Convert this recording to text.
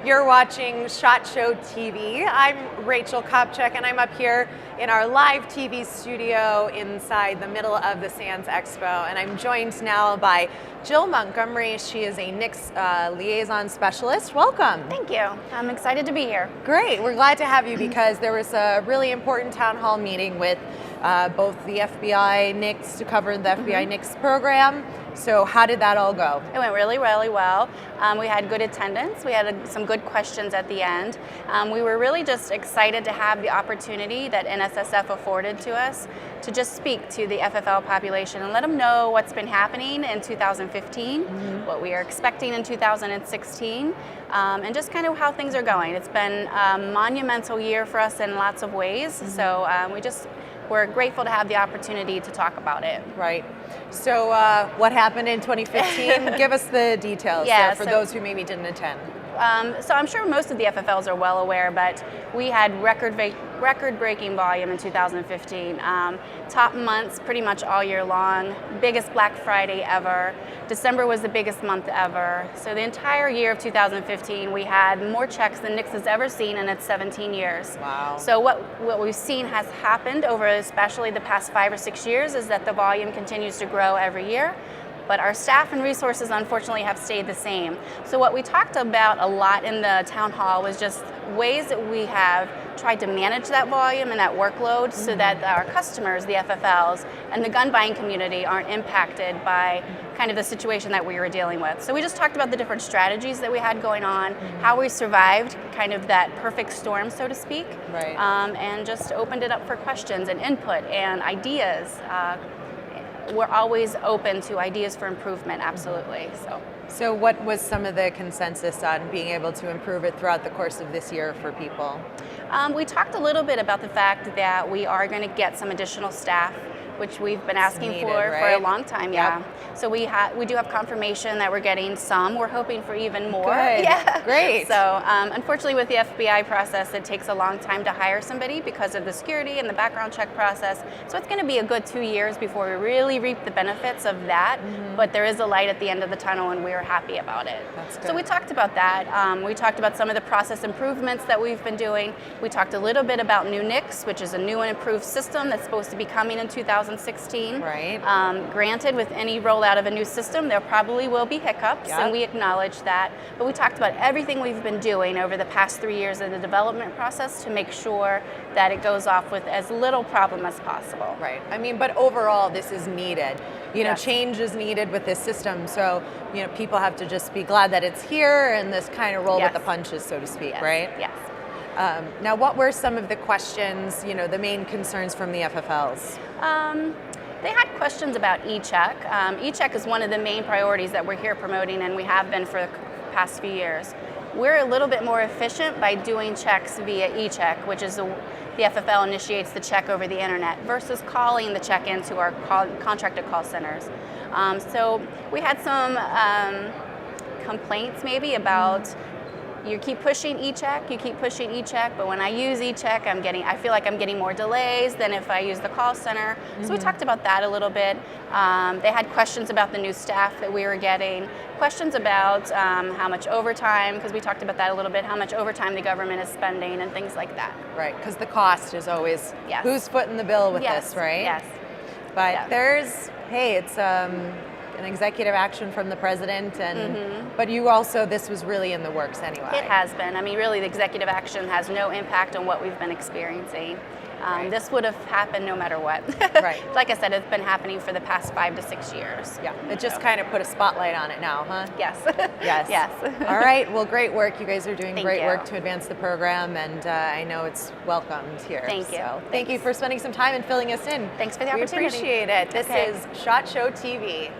You're watching SHOT Show TV. I'm Rachel Kopczyk, and I'm up here in our live TV studio inside the middle of the Sands Expo, and I'm joined now by Jill Montgomery. She is a NICS Liason Specialist. Welcome. Thank you. I'm excited to be here. Great. We're glad to have you because there was a really important town hall meeting with both the FBI NICS to cover the FBI NICS program. So how did that all go? It went really, really well. We had good attendance. We had some good questions at the end. We were really just excited to have the opportunity that NSSF afforded to us to just speak to the FFL population and let them know what's been happening in 2015, what we are expecting in 2016, and just kind of how things are going. It's been a monumental year for us in lots of ways, so we're grateful to have the opportunity to talk about it. Right. So what happened in 2015? Give us the details for those who maybe didn't attend. So I'm sure most of the FFLs are well aware, but we had record-breaking volume in 2015. Top months pretty much all year long, biggest Black Friday ever. December was the biggest month ever. So the entire year of 2015, we had more checks than NICS has ever seen in its 17 years. Wow. So what we've seen has happened over especially the past 5 or 6 years is that the volume continues to grow every year. But our staff and resources unfortunately have stayed the same. So what we talked about a lot in the town hall was just ways that we have tried to manage that volume and that workload so that our customers, the FFLs, and the gun buying community aren't impacted by kind of the situation that we were dealing with. So we just talked about the different strategies that we had going on, how we survived kind of that perfect storm, so to speak, and just opened it up for questions and input and ideas. We're always open to ideas for improvement, absolutely. So what was some of the consensus on being able to improve it throughout the course of this year for people? We talked a little bit about the fact that we are going to get some additional staff, which we've been asking for a long time. Yeah. So we do have confirmation that we're getting some. We're hoping for even more. Good. Yeah. Great. So unfortunately, with the FBI process, it takes a long time to hire somebody because of the security and the background check process. So it's going to be a good 2 years before we really reap the benefits of that. But there is a light at the end of the tunnel, and we are happy about it. That's good. So we talked about that. We talked about some of the process improvements that we've been doing. We talked a little bit about new NICS, which is a new and improved system that's supposed to be coming in 2016. Right. Granted, with any rollout of a new system, there probably will be hiccups, and we acknowledge that. But we talked about everything we've been doing over the past 3 years in the development process to make sure that it goes off with as little problem as possible. Right. I mean, but overall, this is needed. You know, change is needed with this system. So, you know, people have to just be glad that it's here and this kind of roll with the punches, so to speak, right? Yes. Now, what were some of the questions, you know, the main concerns from the FFLs? They had questions about e-check. E-check is one of the main priorities that we're here promoting, and we have been for the past few years. We're a little bit more efficient by doing checks via e-check, which is the FFL initiates the check over the internet versus calling the check into our contracted call centers. So we had some complaints maybe about you keep pushing e-check, but when I use e-check, I feel like I'm getting more delays than if I use the call center. So we talked about that a little bit. They had questions about the new staff that we were getting, questions about how much overtime, because we talked about that a little bit, how much overtime the government is spending and things like that. Right, because the cost is always who's footing the bill with this, right? Yes. But it's an executive action from the president, and but you also, this was really in the works anyway. It has been. I mean, really, the executive action has no impact on what we've been experiencing. This would have happened no matter what. Right. Like I said, it's been happening for the past 5 to 6 years. Yeah, it just kind of put a spotlight on it now, huh? Yes. Yes. Yes. All right, well, great work. You guys are doing great you. work to advance the program, and I know it's welcomed here. Thank you. So thank you for spending some time and filling us in. Thanks for the opportunity. We appreciate it. This is SHOT Show TV.